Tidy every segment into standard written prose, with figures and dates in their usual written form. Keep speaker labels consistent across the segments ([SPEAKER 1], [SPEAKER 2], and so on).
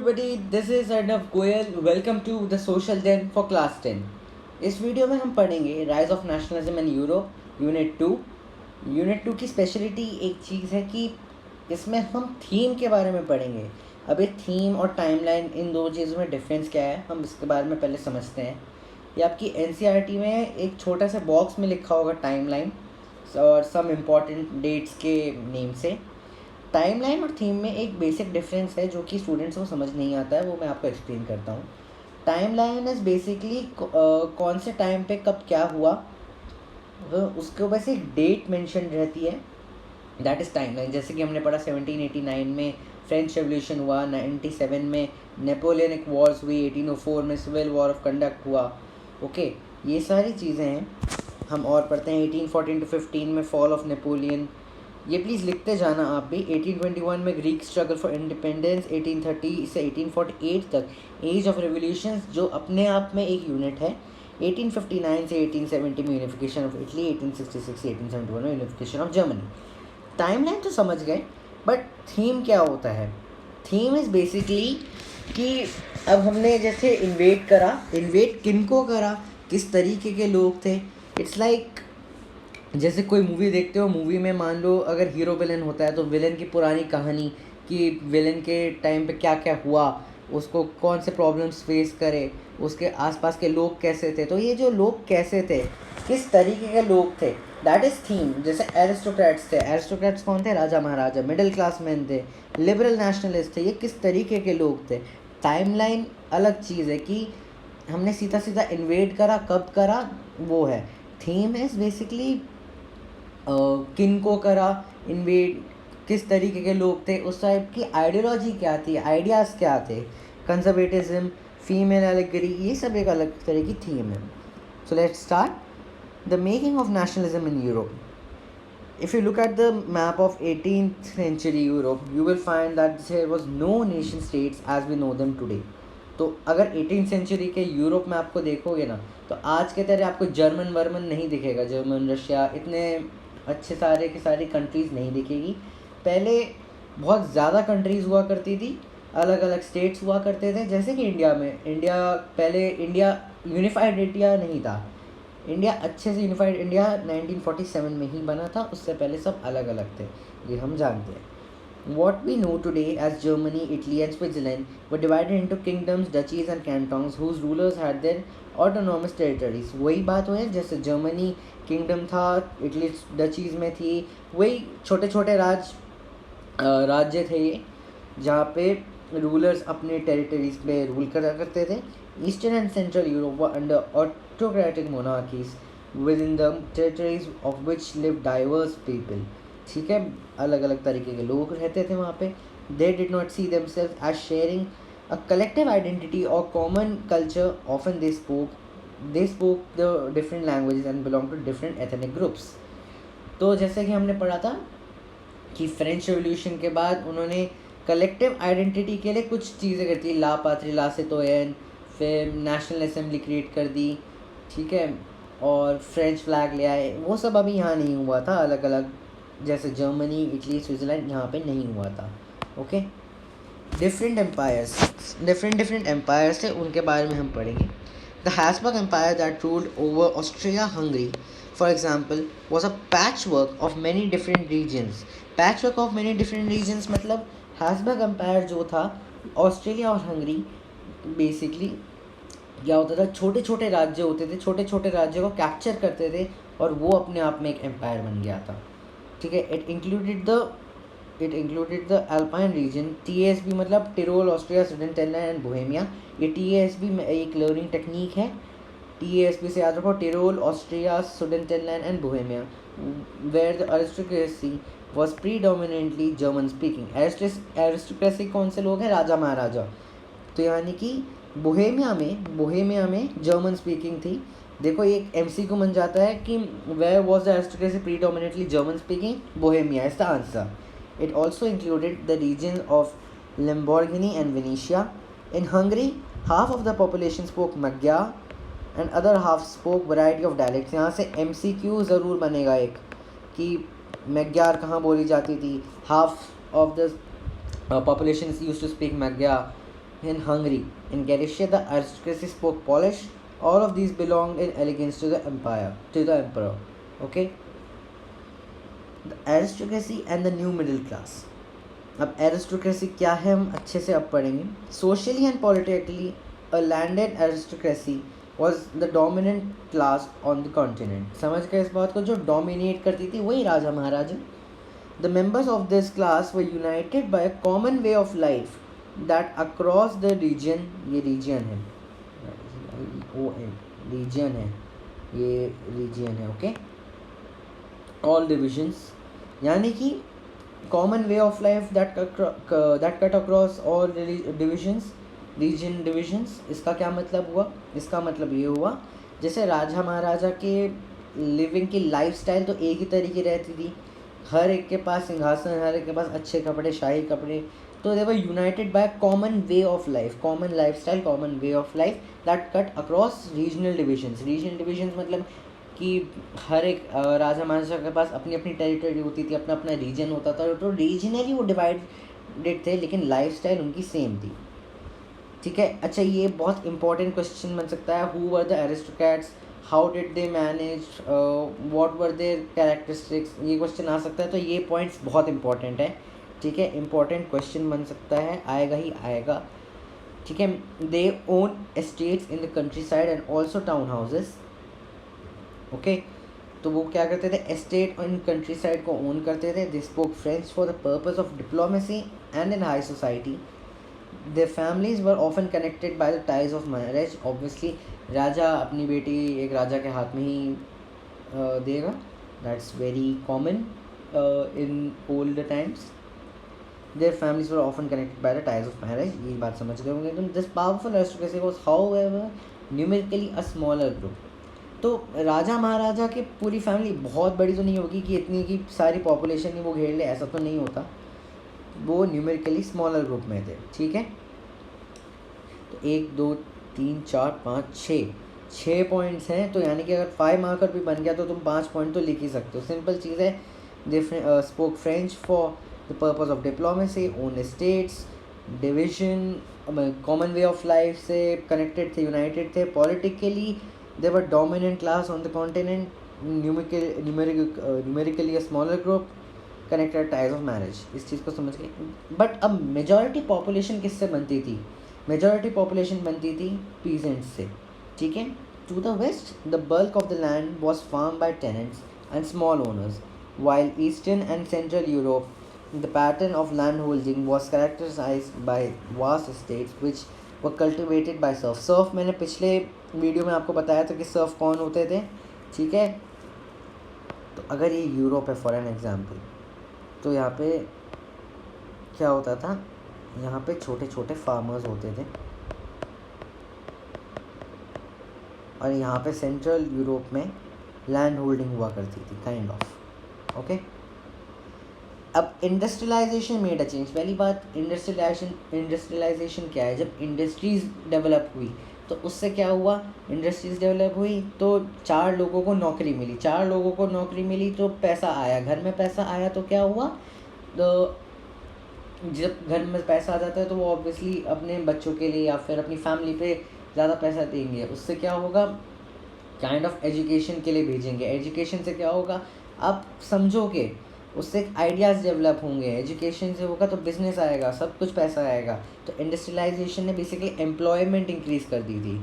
[SPEAKER 1] everybody, this is Arnav Goyal. Welcome to the Social Gen for Class 10. इस video में हम पढ़ेंगे rise of nationalism in Europe unit 2। Unit 2 की speciality एक चीज़ है कि इसमें हम थीम के बारे में पढ़ेंगे। अभी थीम और टाइमलाइन इन दो चीज़ों में डिफरेंस क्या है, हम इसके बारे में पहले समझते हैं। ये आपकी NCERT में एक छोटा सा बॉक्स में लिखा होगा टाइमलाइन और सम इम्पॉर्टेंट डेट्स के नेम से। टाइमलाइन और थीम में एक बेसिक डिफरेंस है जो कि स्टूडेंट्स को समझ नहीं आता है, वो मैं आपको एक्सप्लेन करता हूँ। टाइमलाइन इज़ बेसिकली कौन से टाइम पे कब क्या हुआ, उसके ऊपर से एक डेट मेंशन रहती है, दैट इज़ टाइमलाइन। जैसे कि हमने पढ़ा 1789 में फ्रेंच रेवोल्यूशन हुआ, 97 में नेपोलियनिक वॉर्स हुई, 1804 में सिविल वॉर ऑफ कंडक्ट हुआ। ओके, ये सारी चीज़ें हैं। हम और पढ़ते हैं 1814 to 15 में फॉल ऑफ नेपोलियन। ये प्लीज़ लिखते जाना आप भी। 1821 में ग्रीक स्ट्रगल फॉर इंडिपेंडेंस, 1830 से 1848 तक एज ऑफ रेवोल्यूशंस जो अपने आप में एक यूनिट है। 1859 से 1870 में यूनिफिकेशन ऑफ इटली, 1866 से 1871 में यूनिफिकेशन ऑफ जर्मनी। टाइमलाइन तो समझ गए, बट थीम क्या होता है? थीम इज़ बेसिकली कि अब हमने जैसे इन्वेट करा, इन्वेट किन को करा, किस तरीके के लोग थे। इट्स लाइक जैसे कोई मूवी देखते हो, मूवी में मान लो अगर हीरो विलन होता है तो विलन की पुरानी कहानी कि विलन के टाइम पे क्या क्या हुआ, उसको कौन से प्रॉब्लम्स फेस करे, उसके आसपास के लोग कैसे थे। तो ये जो लोग कैसे थे, किस तरीके के लोग थे, दैट इज़ थीम। जैसे एरिस्टोक्रेट्स थे, एरिस्टोक्रेट्स कौन थे? राजा महाराजा। मिडिल क्लास मैन थे, लिबरल नेशनलिस्ट थे, ये किस तरीके के लोग थे। टाइमलाइन अलग चीज़ है कि हमने सीधा सीधा इन्वेट करा, कब करा, वो है। थीम इज़ बेसिकली किन को करा, इन्वेड, किस तरीके के लोग थे, उस टाइप की आइडियोलॉजी क्या थी, आइडियाज़ क्या थे, कंजर्वेटिज्म, फीमेल एलिगरी, ये सब एक अलग तरह की थीम है। So let's start the making of nationalism in Europe. If you look at the map of 18th century Europe, you will find that there was no nation states as we know them today. तो अगर 18th century के Europe में आपको देखोगे ना, तो आज के तरह आपको जर्मन वर्मन नहीं दिखेगा। जर्मन, रशिया, इतने अच्छे सारे की सारी कंट्रीज़ नहीं दिखेगी। पहले बहुत ज़्यादा कंट्रीज़ हुआ करती थी, अलग अलग स्टेट्स हुआ करते थे। जैसे कि इंडिया में, पहले इंडिया यूनिफाइड इंडिया नहीं था। इंडिया अच्छे से यूनिफाइड इंडिया 1947 में ही बना था, उससे पहले सब अलग अलग थे, ये हम जानते हैं। What we know today as Germany, Italy and Switzerland were divided into kingdoms, duchies and cantons whose rulers had their autonomous territories. वही बात हुई है, जैसे जर्मनी किंगडम था, इटली डचीज़ में थी, वही छोटे छोटे राज्य थे ये, जहाँ पे रूलर्स अपने टेरिटरीज पे रूल करा करते थे। Eastern and central Europe were under autocratic monarchies with in the territories of which live diverse people. ठीक है, अलग अलग तरीके के लोग रहते थे वहाँ पे। They did not see themselves as sharing a collective identity और common culture. Often they spoke the different languages and belong to different ethnic groups. तो जैसे कि हमने पढ़ा था कि फ्रेंच रेवोल्यूशन के बाद उन्होंने कलेक्टिव आइडेंटिटी के लिए कुछ चीज़ें करती, ला पात्री ला सितोयन, फिर नेशनल असेंबली क्रिएट कर दी, ठीक है, और फ्रेंच फ्लैग ले आए। वो सब अभी यहाँ नहीं हुआ था, अलग अलग, जैसे जर्मनी, इटली, स्विट्ज़रलैंड, यहाँ पे नहीं हुआ था। ओके, डिफरेंट एम्पायर्स थे, उनके बारे में हम पढ़ेंगे। The Habsburg empire that ruled over Austria Hungary for example was a patchwork of many different regions. Patchwork of many different regions मतलब हैब्सबर्ग एम्पायर जो था, ऑस्ट्रेलिया और हंगरी, बेसिकली क्या होता था, छोटे छोटे राज्य होते थे, छोटे छोटे राज्य को कैप्चर करते थे और वो अपने आप में एक एम्पायर बन गया था। ठीक है, it included the Alpine region, TASB मतलब Tyrol, Austria, Sudetenland and Bohemia. ये TASB में एक लर्निंग टेक्निक है। TASB से याद रखो, Tyrol, Austria, Sudetenland and Bohemia, where the aristocracy was predominantly German speaking. Aristocracy कौन से लोग हैं? राजा महाराजा। तो यानी कि बोहेमिया में जर्मन स्पीकिंग थी। देखो, एक MCQ बन जाता है कि where was the aristocracy predominantly German speaking? Bohemia is the answer. It also included the region of Lamborghini and Venetia. In Hungary half of the population spoke Magyar and other half spoke variety of dialects. यहाँ से MCQ ज़रूर बनेगा एक कि Magyar कहाँ बोली जाती थी, half of the population used to speak Magyar, in Hungary. In Galicia, the aristocracy spoke Polish. All of these belonged in elegance to the emperor. Okay, the aristocracy and the new middle class. अब aristocracy क्या है हम अच्छे से अब पढ़ेंगे. Socially and politically a landed aristocracy was the dominant class on the continent. समझ गए इस बात को? जो डोमिनेट करती थी वही राजा महाराजा. The members of this class were united by a common way of life that across the region. ये रीजन है, रीजन है, ये रीजन है. ओके, ऑल डिविजन्स, यानी कि common way of life that cut across all divisions, region divisions. इसका क्या मतलब हुआ? इसका मतलब ये हुआ जैसे राजा महाराजा के लिविंग की लाइफस्टाइल तो एक ही तरीके रहती थी, हर एक के पास सिंहासन, हर एक के पास अच्छे कपड़े, शाही कपड़े. तो they were united by common way of life, common lifestyle, common way of life that cut across regional divisions. Regional divisions मतलब कि हर एक राजा महाराजा के पास अपनी अपनी टेरिटरी होती थी, अपना अपना रीजन होता था. तो रीजनली वो डिवाइडेड थे लेकिन लाइफस्टाइल उनकी सेम थी. ठीक है. अच्छा, ये बहुत इंपॉर्टेंट क्वेश्चन बन सकता है. Who were the aristocrats, how did they manage, what were there characteristics. ये क्वेश्चन आ सकता है. तो ये पॉइंट्स बहुत इंपॉर्टेंट है. ठीक है, इंपॉर्टेंट क्वेश्चन बन सकता है, आएगा ही आएगा. ठीक है. They own estates in the countryside and also town houses. Okay, तो वो क्या करते थे? एस्टेट इन कंट्री साइड को ओन करते थे. They spoke French for the purpose of diplomacy and in high society. Their families were often connected by the ties of marriage. Obviously, राजा अपनी बेटी एक राजा के हाथ में ही देगा. That's very common in old times. Their families were often connected by the ties of marriage. ये बात समझ गए होंगे तुम. This powerful aristocracy was, however, numerically a smaller group. तो राजा महाराजा की पूरी फैमिली बहुत बड़ी तो नहीं होगी कि इतनी की सारी पॉपुलेशन ही वो घेर ले, ऐसा तो नहीं होता. वो न्यूमेरिकली स्मॉलर ग्रुप में थे. ठीक है. तो 1 2 3 4 5 6 पॉइंट्स हैं. तो यानी कि अगर 5 मार्कर भी बन गया तो तुम 5 पॉइंट तो लिख ही सकते हो. सिंपल चीज़ है. दे spoke French for the purpose of diplomacy, own states, division, common way of life से कनेक्टेड थे, यूनाइटेड थे. Politically they were dominant class on the continent, numerically a smaller group, connected ties of marriage. इस चीज़ को समझ गए. But अब majority population किससे बनती थी? मेजॉरिटी पॉपुलेशन बनती थी पीजेंट्स से. ठीक है. To the west the bulk of the land was farm by tenants and small owners, while eastern and central Europe the pattern of land holding was characterized by vast estates which were cultivated by serf. Serf मैंने पिछले video में आपको बताया था कि Surf कौन होते थे. ठीक है. तो अगर ये यूरोप है फॉर एन एग्जाम्पल, तो यहाँ पे क्या होता था? यहाँ पे छोटे छोटे फार्मर्स होते थे और यहाँ पे सेंट्रल यूरोप में लैंड होल्डिंग हुआ करती थी, काइंड ऑफ. ओके. अब इंडस्ट्रियलाइजेशन मेड अ चेंज. पहली बात, इंडस्ट्रियलाइजेशन क्या है? जब इंडस्ट्रीज़ डेवलप हुई तो उससे क्या हुआ? इंडस्ट्रीज़ डेवलप हुई तो 4 लोगों को नौकरी मिली. 4 लोगों को नौकरी मिली तो पैसा आया, घर में पैसा आया. तो क्या हुआ? तो जब घर में पैसा आ जाता है तो वो ऑब्वियसली अपने बच्चों के लिए या फिर अपनी फैमिली पे ज़्यादा पैसा देंगे. उससे क्या होगा? काइंड ऑफ एजुकेशन के लिए भेजेंगे. एजुकेशन से क्या होगा? आप समझोगे, उससे आइडियाज़ डेवलप होंगे. एजुकेशन से होगा तो बिजनेस आएगा, सब कुछ पैसा आएगा. तो इंडस्ट्रियलाइजेशन ने बेसिकली एम्प्लॉयमेंट इंक्रीज़ कर दी थी.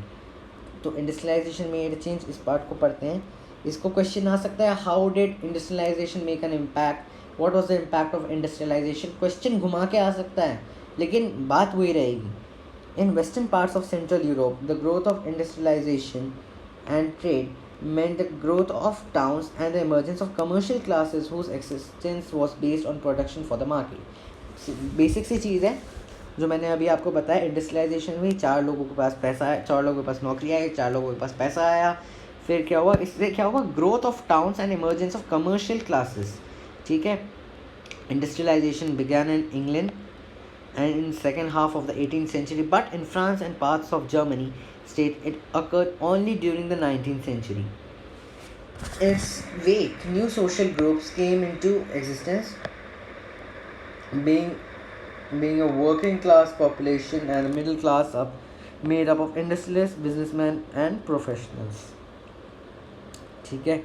[SPEAKER 1] तो इंडस्ट्रियलाइजेशन मेड चेंज, इस पार्ट को पढ़ते हैं. इसको क्वेश्चन आ सकता है, how did industrialization make an impact, what was the impact of industrialization. Question घुमा के आ सकता है लेकिन बात वही रहेगी. In western parts of central Europe the growth of industrialization and trade meant the growth of towns and the emergence of commercial classes whose existence was based on production for the market. Basic सी चीज़ है जो मैंने अभी आपको बताया. Industrialisation हुई, 4 लोगों के पास पैसा आया, 4 लोगों के पास नौकरी आई, 4 लोगों के पास पैसा आया. फिर क्या हुआ? इससे क्या हुआ? Growth of towns and emergence of commercial classes. ठीक है. Industrialization began in England and in second half of the 18th century, but in France and parts of Germany state it occurred only during the 19th century. Its wake, new social groups came into existence, being being a working class population and a middle class made up of industrialists, businessmen and professionals. ठीक है,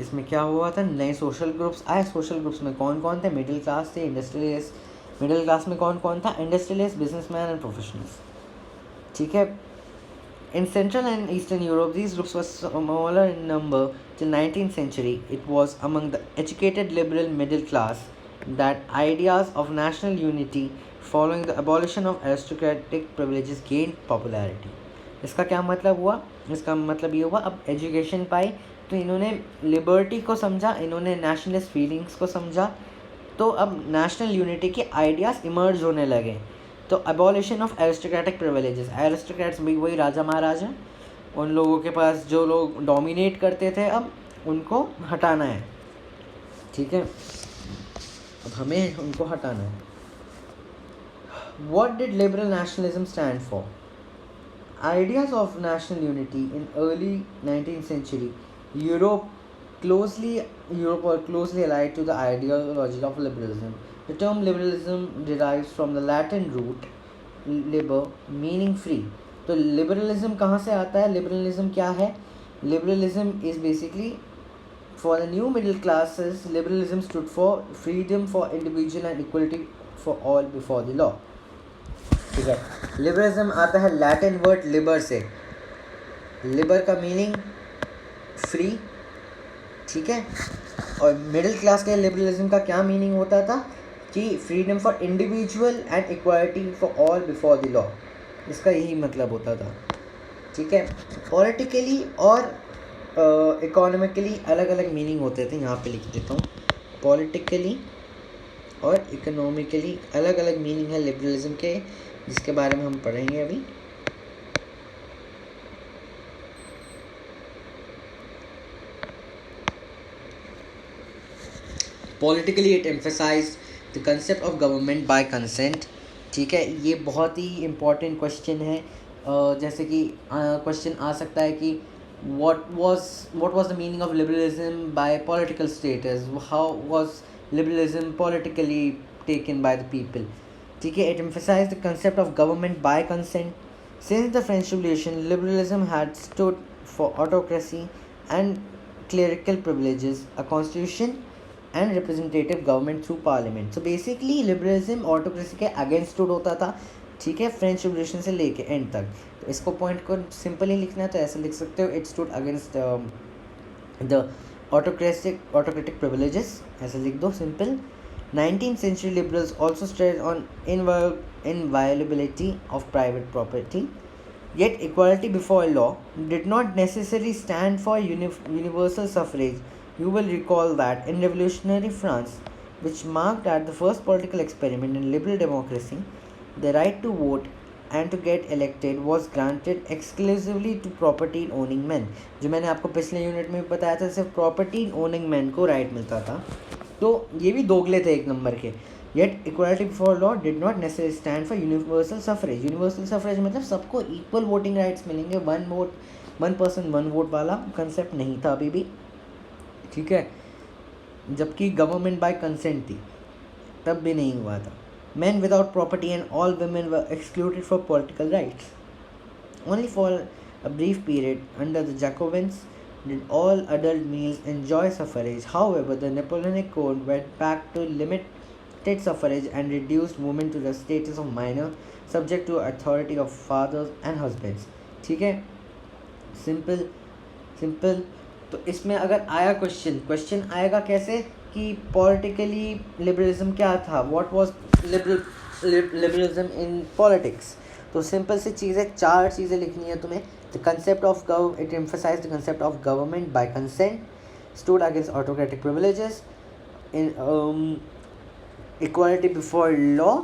[SPEAKER 1] इसमें क्या हुआ था, नए social groups आए. Social groups में कौन कौन थे, मिडिल क्लास थे, इंडस्ट्रियलिस्ट. मिडिल क्लास में कौन कौन था, इंडस्ट्रियलिस्ट, बिजनेसमैन एंड प्रोफेशनल्स. ठीक है. In Central and Eastern Europe, these groups were smaller in number till 19th century. It was among the educated liberal middle class that ideas of national unity following the abolition of aristocratic privileges gained popularity. इसका क्या मतलब हुआ, इसका मतलब ये हुआ, अब education पाई तो इन्होंने लिबर्टी को समझा, इन्होंने नेशनलिस्ट फीलिंग्स को समझा, तो अब नेशनल यूनिटी के आइडियाज़ इमर्ज होने लगे. तो abolition of aristocratic privileges, aristocrats भी वही राजा महाराजा, उन लोगों के पास जो लोग डोमिनेट करते थे अब उनको हटाना है. ठीक है, अब हमें उनको हटाना है. What did liberal nationalism stand for? Ideas of national unity in early 19th century Europe were closely allied to the ideology of liberalism. The term liberalism derives from the Latin root liber, meaning free. तो liberalism कहाँ से आता है? Liberalism क्या है? Liberalism is basically for the new middle classes. Liberalism stood for freedom for individual and equality for all before the law. ठीक है, liberalism आता है Latin word liber से. liber का meaning free. ठीक है, और मिडिल क्लास के लिबरलिज्म का क्या मीनिंग होता था कि freedom for individual and equality for all before the law. इसका यही मतलब होता था. ठीक है, पॉलिटिकली और इकोनॉमिकली अलग अलग मीनिंग होते थे. यहाँ पे लिख देता हूँ, पॉलिटिकली और इकोनॉमिकली अलग अलग मीनिंग है लिबरलिज्म के, जिसके बारे में हम पढ़ेंगे अभी. Politically it emphasise the concept of government by consent. ठीक है, ये बहुत ही इम्पॉर्टेंट क्वेश्चन है. जैसे कि क्वेश्चन आ सकता है कि what was the meaning of liberalism by political status, how was liberalism politically taken by the people. ठीक है, it emphasized the concept of government by consent. Since the French Revolution, liberalism had stood for autocracy and clerical privileges, a constitution and representative government through parliament. So basically liberalism autocracy के against stood होता था. ठीक है, French revolution से लेके and तक. तो इसको पॉइंट को सिंपली लिखना है तो ऐसे लिख सकते हो, it stood against the autocratic privileges. ऐसे लिख दो simple. 19th century liberals also stressed on inviolability of private property. Yet equality before law did not necessarily stand for universal suffrage. You will recall that in revolutionary France, which marked at the first political experiment in liberal democracy, the right to vote and to get elected was granted exclusively to property owning men. जो मैंने आपको पिछले unit में बताया था, सिर्फ property owning man को right मिलता था. तो ये भी दोगले थे एक नंबर के. Yet equality before law did not necessary stand for universal suffrage. Universal suffrage मतलब सबको इक्वल वोटिंग राइट्स मिलेंगे, वन पर्सन वन वोट वाला कंसेप्ट नहीं था अभी भी. ठीक है, जबकि गवर्नमेंट बाय कंसेंट थी तब भी नहीं हुआ था. Men without property and all women were excluded from political rights. Only for a brief period under the Jacobins did all adult males enjoy suffrage. However, the Napoleonic Code went back to limited suffrage and reduced women to the status of minor, subject to authority of fathers and husbands. ठीक है, simple. तो इसमें अगर आया question आएगा कैसे कि politically liberalism क्या था, what was liberalism in politics. तो सिंपल सी चीज़ें, 4 चीज़ें लिखनी है तुम्हें. The concept of it emphasise the concept of government by consent, stood against autocratic privileges, in equality before law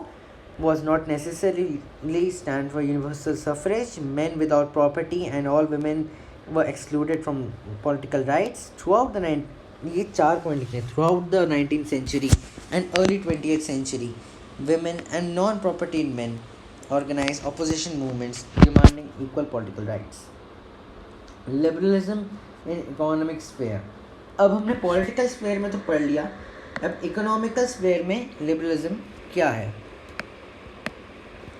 [SPEAKER 1] was not necessarily stand for universal suffrage, men without property and all women were excluded from political rights. Throughout the ये 4 point लिखे. Throughout the 19th century and early 20th century, women and non-property men organized opposition movements demanding equal political rights. Liberalism in economic sphere. अब हमने political sphere में तो पढ़ लिया, अब economical sphere में liberalism क्या है.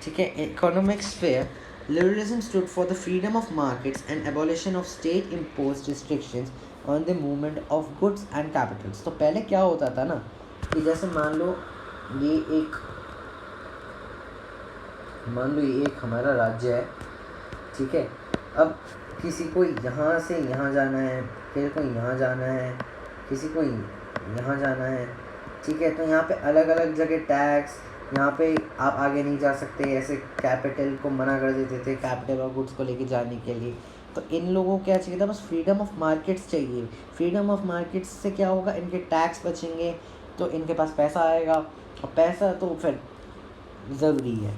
[SPEAKER 1] ठीक है, economic sphere, liberalism stood for the freedom of markets and abolition of state imposed restrictions on the movement of goods and Capitals. तो पहले क्या होता था ना कि जैसे मान लो ये एक हमारा राज्य है, ठीक है। अब किसी को यहाँ से यहाँ जाना है, फिर कोई यहाँ जाना है, किसी को यहाँ जाना है, ठीक है। तो यहाँ पे अलग अलग जगह टैक्स, यहाँ पे आप आगे नहीं जा सकते, ऐसे कैपिटल को मना कर देते थे कैपिटल और गुड्स को लेके जाने के लिए। तो इन लोगों को क्या चाहिए था, बस फ्रीडम ऑफ मार्केट्स चाहिए। फ्रीडम ऑफ मार्केट्स से क्या होगा, इनके टैक्स बचेंगे तो इनके पास पैसा आएगा, और पैसा तो फिर ज़रूरी है।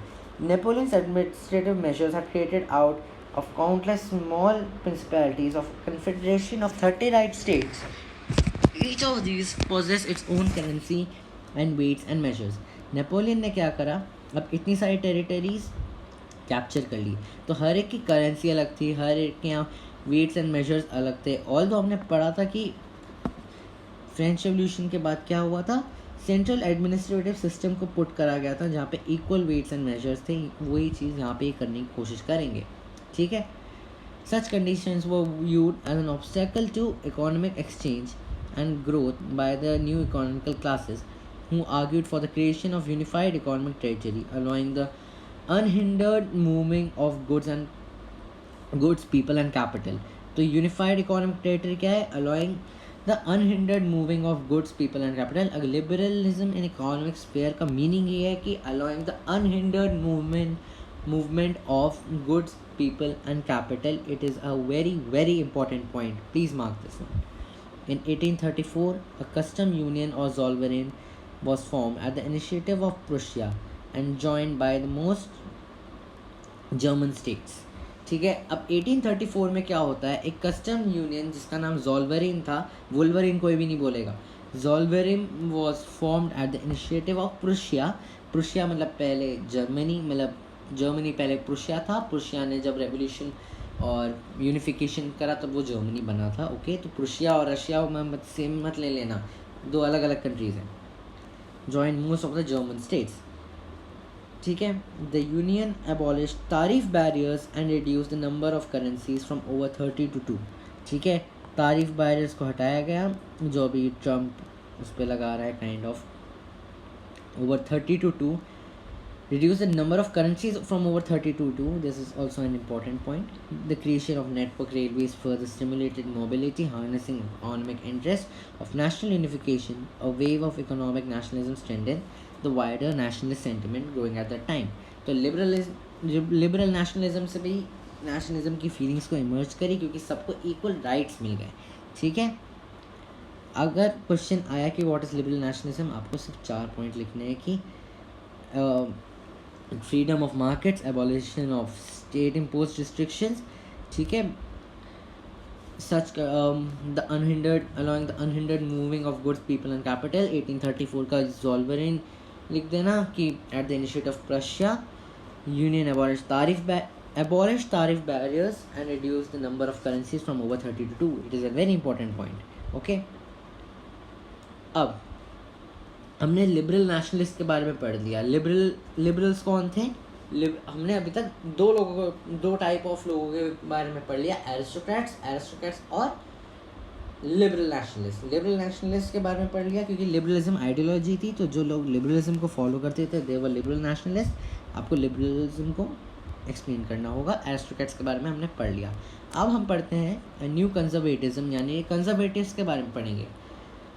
[SPEAKER 1] Napoleon's administrative measures had created out of countless small principalities of a confederation of 39 states. Each of these possessed its own currency and weights and measures. Napoleon ने क्या करा, अब इतनी सारी टेरिटरीज कैप्चर कर ली, तो हर एक की करेंसी अलग थी, हर एक के यहाँ वेट्स एंड मेजर्स अलग थे। ऑल दो हमने पढ़ा था कि फ्रेंच रेवोल्यूशन के बाद क्या हुआ था, सेंट्रल एडमिनिस्ट्रेटिव सिस्टम को पुट करा गया था, जहाँ पे इक्वल वेट्स एंड मेजर्स थे। वही चीज़ यहाँ पे करने की कोशिश करेंगे, ठीक है। Such conditions were viewed as an obstacle to economic exchange and growth by the new economical classes who argued for the creation of unified economic territory, allowing the unhindered moving of goods, people and capital. तो unified economic territory क्या है, allowing the unhindered moving of goods, people and capital. अगर liberalism in economic sphere का meaning ये है कि allowing the unhindered movement of goods, people and capital. It is a very very important point. Please mark this one. In 1834, a custom union or Zollverein was formed at the initiative of Prussia and joined by the most German states, ठीक है। अब 1834 में क्या होता है, एक custom union जिसका नाम ज़ोल्वेरिन था, वुल्वरिन कोई भी नहीं बोलेगा, Zollverein was formed at the initiative of Prussia. Prussia मतलब पहले जर्मनी, मतलब जर्मनी पहले प्रुशिया था। प्रुशिया ने जब रेवोल्यूशन और यूनिफिकेशन करा तब वो जर्मनी बना था, ओके। तो प्रुशिया और रशिया में सेम मत ले लेना, दो अलग अलग कंट्रीज़ हैं। joined most of the German states, ठीक है। The union abolished tariff barriers and reduced the number of currencies from over 30 to 2, ठीक है। तारीफ बैरियर्स को हटाया गया, जो भी ट्रम्प उस पर लगा रहा है kind of, over 30 to 2, reduce the number of currencies from over 30 to 2. This is also an important point. The creation of network railways further stimulated mobility, harnessing economic interest of national unification. A wave of economic nationalism strengthened the wider nationalist sentiment growing at that time. तो liberal nationalism से भी nationalism की feelings को emerge करी, क्योंकि सबको equal rights मिल गए, ठीक है। अगर क्वेश्चन आया कि व्हाट इज़ लिबरल नेशनलिज्म, आपको सिर्फ 4 पॉइंट लिखने हैं कि freedom of markets, abolition of state imposed restrictions, ठीक है। such the unhindered allowing the unhindered moving of goods, people and capital। 1834 का ज़ोल्वेरिन लिख देना कि at the initiative of Prussia, union abolished tariff barriers and reduced the number of currencies from over 30 to 2. It is a very important point, okay। अब हमने liberal nationalist के बारे में पढ़ लिया। लिबरल्स कौन थे, हमने अभी तक दो टाइप ऑफ लोगों के बारे में पढ़ लिया, एरिस्टोक्रेट्स और लिबरल नेशनलिस्ट। लिबरल नेशनलिस्ट के बारे में पढ़ लिया क्योंकि लिबरलिज्म आइडियोलॉजी थी, तो जो लोग लिबरलिज्म को फॉलो करते थे दे वर लिबरल नेशनलिस्ट। आपको लिबरलिज्म को एक्सप्लेन करना होगा। एरिस्टोक्रेट्स के बारे में हमने पढ़ लिया। अब हम पढ़ते हैं न्यू कंजर्वेटिज्म, यानी कंजर्वेटिव्स के बारे में पढ़ेंगे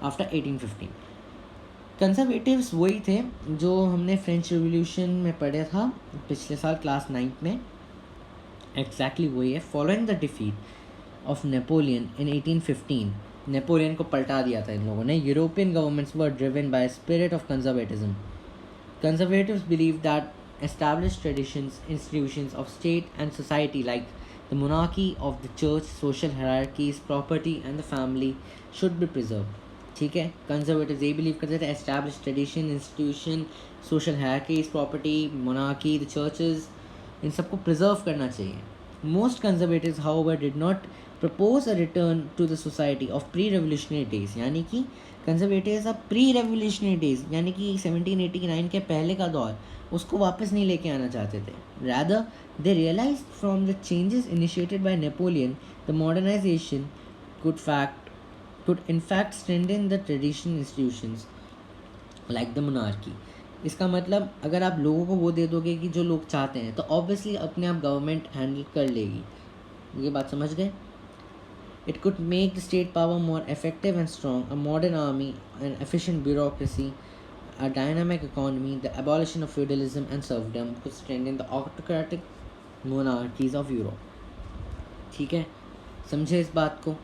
[SPEAKER 1] आफ्टर 1815। कंजर्वेटिव्स वही थे जो हमने फ्रेंच रिवॉल्यूशन में पढ़ा था पिछले साल क्लास 9 में, एग्जैक्टली वही है। Following the defeat of Napoleon in 1815, Napoleon को पलटा दिया था इन लोगों ने। European governments were driven by spirit of conservatism. Conservatives believe that established traditions, institutions of state and society like the monarchy of the church, social hierarchies, property and the family should be preserved, ठीक है। Conservatives ये believe करते थे establish tradition, institution, social hierarchies, property, monarchy, the churches, इन सबको preserve करना चाहिए। Most conservatives however did not propose a return to the society of pre revolutionary days, यानी कि कंजर्वेटिव्स अब प्री रेवोल्यूशनरी डेज यानी कि 1789 के पहले का दौर, उसको वापस नहीं लेके आना चाहते थे. Rather, they realized from the changes initiated by Napoleon, the modernization could in fact strengthen the traditional institutions like the monarchy. इसका मतलब अगर आप लोगों को वो दे दोगे कि जो लोग चाहते हैं, तो ऑब्वियसली अपने आप गवर्नमेंट हैंडल कर लेगी. ये बात समझ गए? It could make the state power more effective and strong, a modern army, an efficient bureaucracy, a dynamic economy, the abolition of feudalism and serfdom could strengthen the autocratic monarchies of Europe. ठीक है, समझे इस बात को?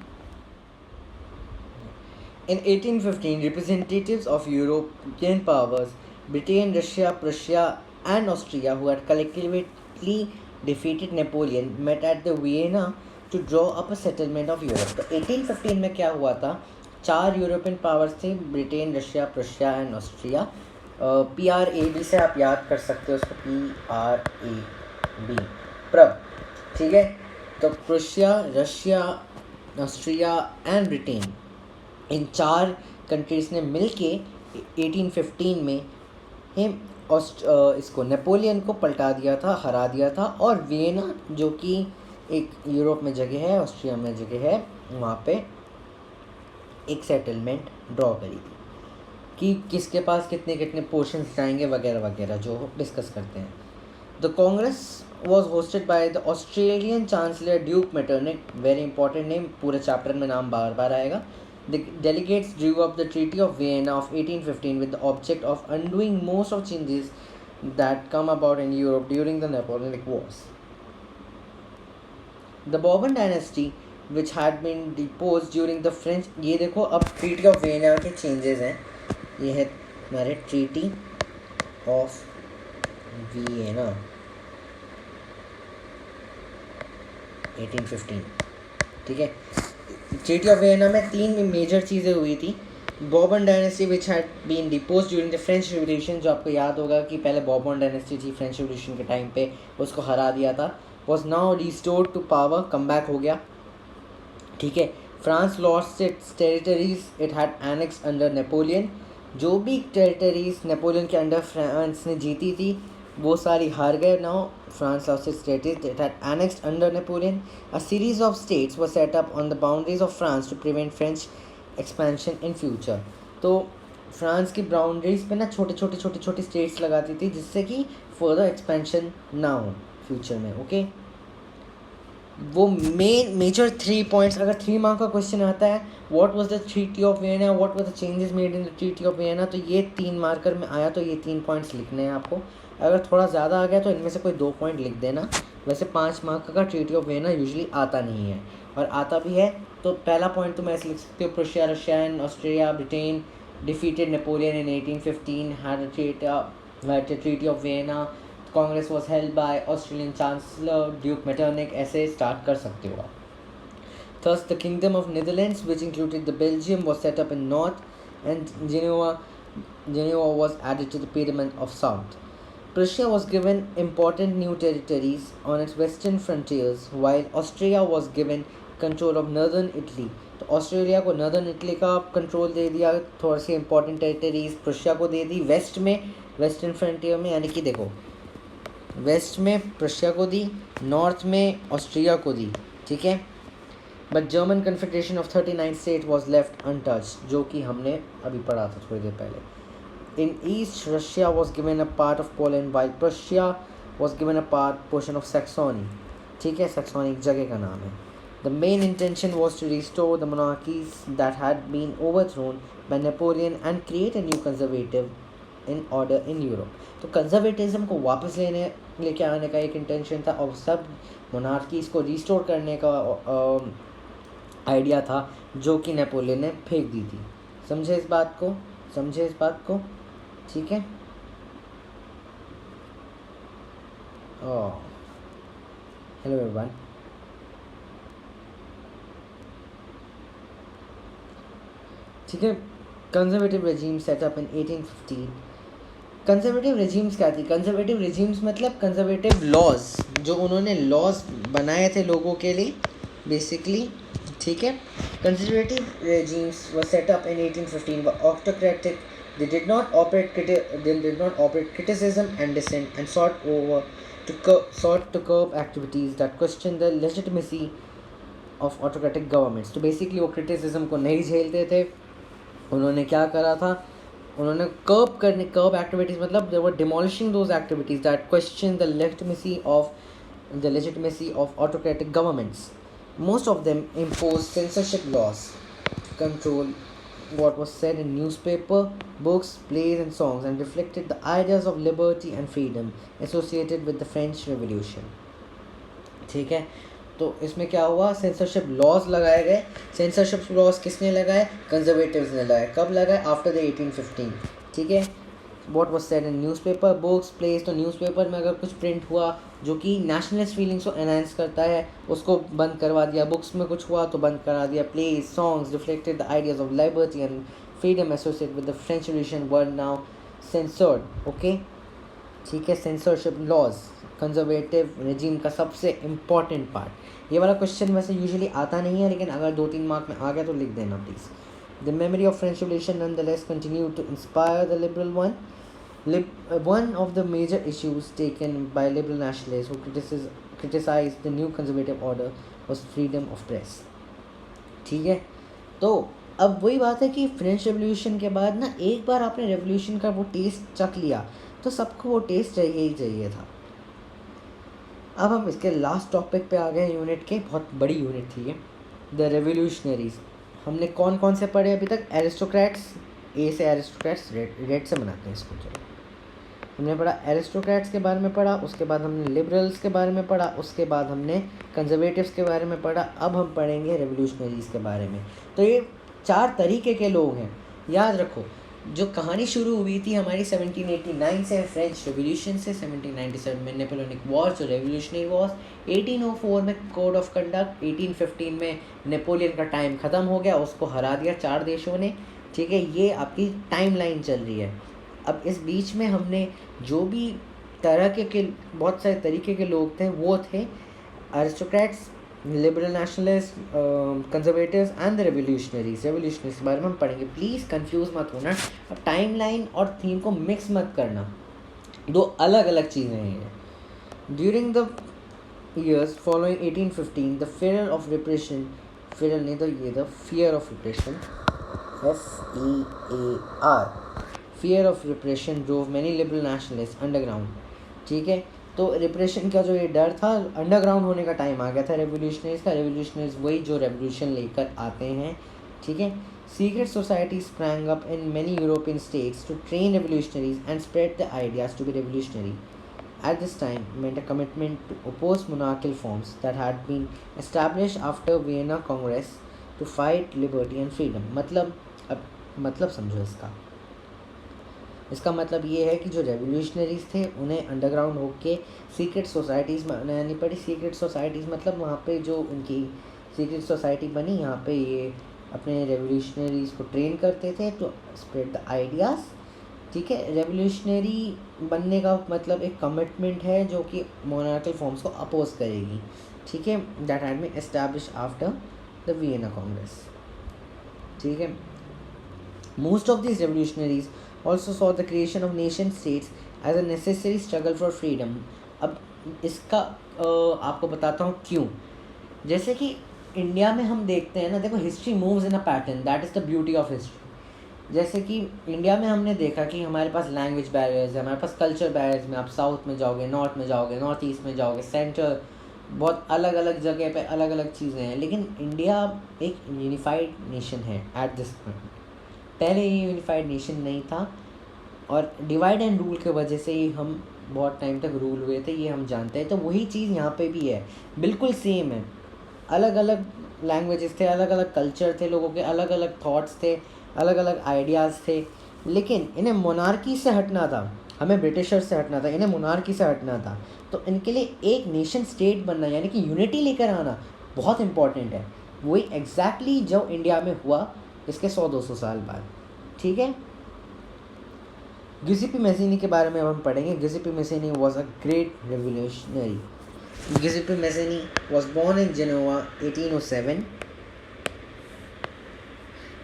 [SPEAKER 1] In 1815, representatives of European powers, Britain, Russia, Prussia, and Austria, who had collectively defeated Napoleon, met at the Vienna to draw up a settlement of Europe. तो 1815 में क्या हुआ था? 4 यूरोपियन पावर्स थे, Britain, Russia, Prussia and Austria. PRAB से आप याद कर सकते हो उसको, PRAB प्रब. ठीक है, तो Prussia, Russia, Austria and Britain, in 4 countries ने मिलके 1815 में इसको नेपोलियन को पलटा दिया था, हरा दिया था. और वियना, जो कि एक यूरोप में जगह है, ऑस्ट्रिया में जगह है, वहाँ पे एक सेटलमेंट ड्रॉ करी थी कि किसके पास कितने कितने पोर्शंस जाएंगे वगैरह वगैरह, जो डिस्कस करते हैं. The Congress was hosted by the Australian Chancellor Duke Metternich, very important name, पूरे चैप्टर में नाम बार बार आएगा. The delegates drew up the Treaty of Vienna of 1815 with the object of undoing most of changes that come about in Europe during the Napoleonic Wars. The Bourbon dynasty, which had been deposed during the French, ये देखो अब Treaty of Vienna के changes हैं. ये है हमारे Treaty of Vienna 1815. ठीक है, ट्रीटी ऑफ वियना में 3 मेजर चीज़ें हुई थी. Bourbon dynasty which had been depose during the French Revolution, जो आपको याद होगा कि पहले बॉर्बन डायनेस्टी थी फ्रेंच रिवोल्यूशन के टाइम पे, उसको हरा दिया था. Was now restored to power, come back हो गया. ठीक है, France lost its territories it had annex under Napoleon. जो भी टेरिटरीज नेपोलियन के अंडर फ्रांस ने जीती थी वो सारी हार गए. Now France lost its territories it had annexed under Napoleon. A series of states were set up on the boundaries of France to prevent French expansion in future. तो France की boundaries पे ना छोटे छोटे स्टेट्स लगाती थी, जिससे कि फर्दर एक्सपेंशन ना हो फ्यूचर में. ओके, वो मेजर 3 पॉइंट्स. अगर 3 मार्क का क्वेश्चन आता है, what was the treaty of Vienna, what was the changes made in the treaty of Vienna, तो ये 3 मार्कर में आया, तो ये 3 पॉइंट्स लिखने हैं आपको. अगर थोड़ा ज़्यादा आ गया तो इनमें से कोई 2 पॉइंट लिख देना. वैसे 5 मार्क का ट्रीटी ऑफ वियना यूजुअली आता नहीं है, और आता भी है तो पहला पॉइंट तुम ऐसे लिख सकते हो, Prussia, Russia and Austria, Britain defeated Napoleon in 1815, had a treaty of Vienna. Congress was held by Australian Chancellor Duke Metternich. ऐसे स्टार्ट कर सकते हो आप. Thus, the Kingdom of Netherlands, which included the Belgium, was set up in north, and Genoa was added to the Pyramid of south. Prussia was given important new territories on its western frontiers, while Austria was given control of northern Italy. तो Australia को northern Italy का control दे दिया, थोड़ी सी important territories Prussia को दे दी waste में, western frontier में. यानी कि देखो, वेस्ट में प्रुशिया को दी, नॉर्थ में ऑस्ट्रिया को दी. ठीक है, but German confederation of 39 state was left untouched, जो कि हमने अभी पढ़ा था थोड़ी देर पहले. In East, Russia was given a part of Poland, while Prussia was given a portion of Saxony. ठीक है, Saxony एक जगह का नाम है. The main intention was to restore the monarchies that had been overthrown by Napoleon and create a new conservative in order in Europe. तो conservatism को वापस लेके आने का एक इंटेंशन था, और सब मोनार्कीज़ को रिस्टोर करने का आइडिया था, जो कि नेपोलियन ने फेंक दी थी. समझे इस बात को? ठीक है. Hello everyone. ठीक है, कंजर्वेटिव रेजिम सेटअप इन 1815. कंजर्वेटिव रेजिम्स क्या थी? कंजर्वेटिव रेजिम्स मतलब कंजर्वेटिव लॉज, जो उन्होंने लॉज बनाए थे लोगों के लिए बेसिकली. ठीक है, conservative regimes were set up in 1815 were autocratic They did not operate criticism and dissent, and sought to curb activities that question the legitimacy of autocratic governments. तो basically वो criticism को नहीं झेलते थे. उन्होंने क्या करा था, उन्होंने curb activities मतलब they were demolishing those activities that question the legitimacy of autocratic governments. Most of them imposed censorship laws to control what was said in newspaper, books, plays and songs, and reflected the ideas of liberty and freedom associated with the French Revolution. ठीक है, तो इसमें क्या हुआ, censorship laws लगाए गए. Censorship laws किसने लगाए, कंजर्वेटिव्स ने लगाए. कब लगाए, आफ्टर द 1815. ठीक है. What was said in newspaper, books, place. तो न्यूज़पेपर में अगर कुछ प्रिंट हुआ जो कि नेशनलिस्ट फीलिंग्स को एनहांस करता है, उसको बंद करवा दिया. बुक्स में कुछ हुआ तो बंद करा दिया. Plays, songs reflected the ideas of liberty and freedom associated with the French Revolution were now censored. Okay, ठीक है. सेंसरशिप लॉज कंजर्वेटिव रेजिम का सबसे इम्पॉर्टेंट पार्ट. ये वाला क्वेश्चन वैसे यूजुअली आता नहीं है, लेकिन अगर 2-3 मार्क में आ गया तो लिख देना please. The memory of French Revolution nonetheless continued to inspire the liberal one. One of the major issues taken by liberal nationalists who criticized the new conservative order was freedom of press. ठीक है. तो अब वही बात है कि French revolution के बाद ना, एक बार आपने रेवोल्यूशन का वो टेस्ट चख लिया तो सबको वो टेस्ट चाहिए ही चाहिए था. अब हम इसके लास्ट टॉपिक पे आ गए यूनिट के. बहुत बड़ी यूनिट थी ये, द रेवोल्यूशनरीज. हमने कौन कौन से पढ़े अभी तक, एरिस्टोक्रेट्स. ए से एरिस्टोक्रेट्स, रेड से बनाते हैं इसको. चलो, हमने पढ़ा एरिस्टोक्रेट्स के बारे में पढ़ा, उसके बाद हमने लिबरल्स के बारे में पढ़ा, उसके बाद हमने कंजर्वेटिव्स के बारे में पढ़ा. अब हम पढ़ेंगे रेवोल्यूशनरीज के बारे में. तो ये 4 तरीके के लोग हैं, याद रखो. जो कहानी शुरू हुई थी हमारी 1789 से, फ्रेंच रेवोल्यूशन से. 1797 में नेपोलियनिक वॉर जो रेवोल्यूशनरी वॉर्स. 1804 में कोड ऑफ कंडक्ट. 1815 में नेपोलियन का टाइम ख़त्म हो गया, उसको हरा दिया 4 देशों ने. ठीक है, ये आपकी टाइम लाइन चल रही है. अब इस बीच में हमने जो भी तरह के बहुत सारे तरीके के लोग थे, वो थे aristocrats, liberal nationalist, conservatives and the revolutionaries. Revolutionaries के बारे में हम पढ़ेंगे. प्लीज़ कंफ्यूज मत होना. अब टाइमलाइन और थीम को मिक्स मत करना, 2 अलग अलग चीज़ें हैं. During the years following 1815 the fear of repression, fear नहीं तो ये the fear of repression, FEAR, fear of repression drove many liberal nationalist underground. ठीक है, तो रिप्रेशन का जो ये डर था, अंडरग्राउंड होने का टाइम आ गया था रेवोल्यूशनरीज का. रेवोल्यूशनरीज वही जो रेवोल्यूशन लेकर आते हैं. ठीक है. Secret society sprang up in many European states to train revolutionaries and spread the ideas to be revolutionary. At this time meant a commitment to oppose monarchical forms that had been established after Vienna Congress to fight liberty and freedom. मतलब समझो इसका मतलब ये है कि जो revolutionaries थे उन्हें अंडरग्राउंड होके सीक्रेट सोसाइटीज़ में बनानी पड़ी. सीक्रेट सोसाइटीज़ मतलब वहाँ पे जो उनकी सीक्रेट सोसाइटी बनी, यहाँ पे ये अपने रेवोल्यूशनरीज को ट्रेन करते थे टू स्प्रेड द आइडियाज़. ठीक है, रेवोल्यूशनरी बनने का मतलब एक कमिटमेंट है जो कि मोनार्कल फॉर्म्स को अपोज करेगी. ठीक है, that had been established after the Vienna Congress. ठीक है. Most of this revolutionaries also saw the creation of nation states as a necessary struggle for freedom. अब इसका आपको बताता हूँ क्यों. जैसे कि इंडिया में हम देखते हैं ना, देखो history moves in a pattern, that is the beauty of history. जैसे कि इंडिया में हमने देखा कि हमारे पास लैंग्वेज बैरियर्स है, हमारे पास कल्चर बैरियर्स में. आप साउथ में जाओगे, नॉर्थ में जाओगे, नॉर्थ ईस्ट में जाओगे, सेंटर, बहुत अलग अलग जगह पे अलग अलग चीज़ें हैं. लेकिन इंडिया एक यूनिफाइड नेशन है एट दिस पॉइंट. पहले ये यूनिफाइड नेशन नहीं था, और डिवाइड एंड रूल के वजह से ही हम बहुत टाइम तक रूल हुए थे, ये हम जानते हैं. तो वही चीज़ यहाँ पे भी है, बिल्कुल सेम है. अलग अलग लैंग्वेजेस थे, अलग अलग कल्चर थे, लोगों के अलग अलग थॉट्स थे, अलग अलग आइडियाज़ थे. लेकिन इन्हें मोनार्की से हटना था, हमें ब्रिटिशर से हटना था, इन्हें मोनार्की से हटना था. तो इनके लिए एक नेशन स्टेट बनना, यानी कि यूनिटी लेकर आना बहुत इंपॉर्टेंट है. वही एग्जैक्टली जो इंडिया में हुआ इसके 100-200 साल बाद. ठीक है. गिउसेपी मैज़ीनी के बारे में अब हम पढ़ेंगे. Giuseppe Mazzini was a great revolutionary. Giuseppe Mazzini was born in Genoa 1807.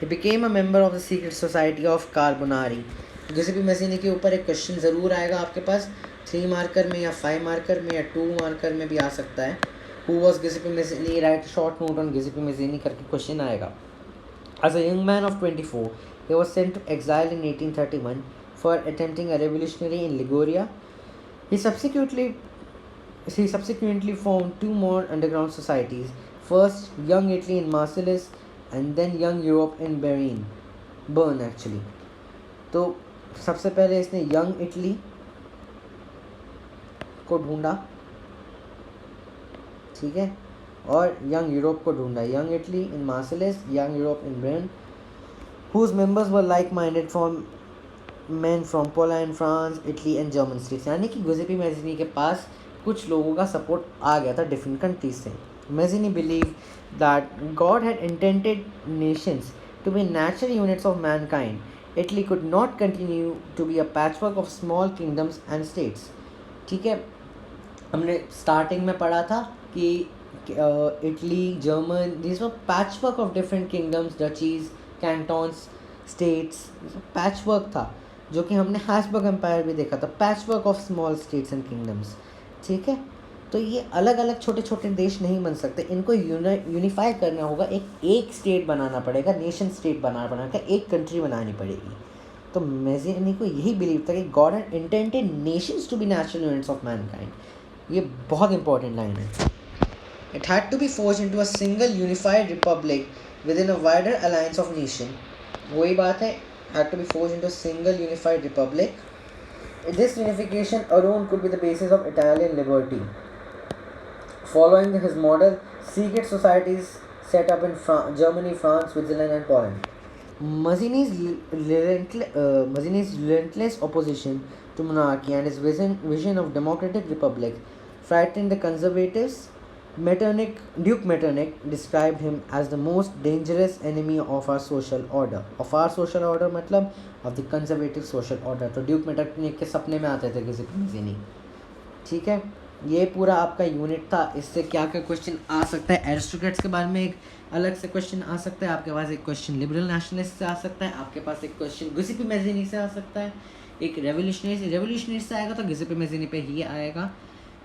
[SPEAKER 1] He became a member of the secret society of Carbonari गिउसेपी मैज़ीनी के ऊपर एक क्वेश्चन ज़रूर आएगा आपके पास, 3 मार्कर में या 5 मार्कर में या 2 मार्कर में भी आ सकता है। Who was Giuseppe Mazzini, write short note on Giuseppe Mazzini करके क्वेश्चन आएगा। As a young man of 24, he was sent to exile in 1831 for attempting a revolutionary in Liguria. He subsequently formed 2 more underground societies. First, Young Italy in Marseilles, and then Young Europe in Bern actually. तो सबसे पहले इसने young Italy को ढूंढा, ठीक है, और young Europe को ढूंढा। Young Italy in Marseilles, young Europe in Bern, whose members were like minded from man from Poland, France, Italy and German states. यानी कि गिउसेपी मैज़ीनी के पास कुछ लोगों का सपोर्ट आ गया था डिफरेंट कंट्रीज से। Mazzini believe that God had intended nations to be natural units of mankind. Italy could not continue to be a patchwork of small kingdoms and states. ठीक है, हमने स्टार्टिंग में पढ़ा था कि Italy, German, this were patchwork of different kingdoms, duchies, cantons, states, patchwork था, जो कि हमने हैब्सबर्ग एम्पायर भी देखा था, patchwork of small states and kingdoms. ठीक है, तो ये अलग अलग छोटे छोटे देश नहीं बन सकते, इनको यूनिफाई करना होगा, एक स्टेट बनाना पड़ेगा, नेशन स्टेट बनाना पड़ेगा, एक कंट्री बनानी पड़ेगी। तो मैज़ीनी को यही बिलीव था कि God had intended nations to be natural units of mankind. ये बहुत इंपॉर्टेंट लाइन है। It had to be forced into a single unified republic within a wider alliance of nation. वही बात है, had to be forced into a single unified republic. This unification alone could be the basis of Italian liberty. Following his model, secret societies set up in Germany, France, Switzerland, and Poland. Mazzini's relentless opposition to monarchy and his vision of democratic republic frightened the conservatives. Duke Metternich described him as the most dangerous enemy of our social order. Of our social order मतलब of the conservative social order. तो Duke Metternich के सपने में आते थे गिउसेपी मैज़ीनी। ठीक है, ये पूरा आपका यूनिट था। इससे क्या क्या क्वेश्चन आ सकता है, एरिस्टोक्रेट्स के बारे में एक अलग से क्वेश्चन आ सकता है, आपके पास एक क्वेश्चन लिबरल नेशनलिस्ट से आ सकता है, आपके पास एक क्वेश्चन गिउसेपी मैज़ीनी से आ सकता है, एक रेवोल्यूशनरी से आएगा तो गिउसेपी मैज़ीनी पे ही आएगा।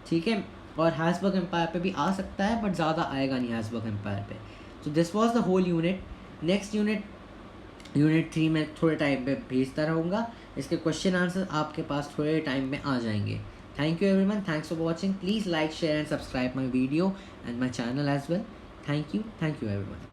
[SPEAKER 1] ठीक है, और हैब्सबर्ग एम्पायर पे भी आ सकता है, बट ज़्यादा आएगा नहीं हैब्सबर्ग एम्पायर पे। तो this was the whole unit. Next unit 3 में थोड़े टाइम पे भेजता रहूँगा, इसके क्वेश्चन आंसर आपके पास थोड़े टाइम में आ जाएंगे। Thank you everyone, thanks for watching. Please like, share and subscribe my video and my channel as well. Thank you everyone.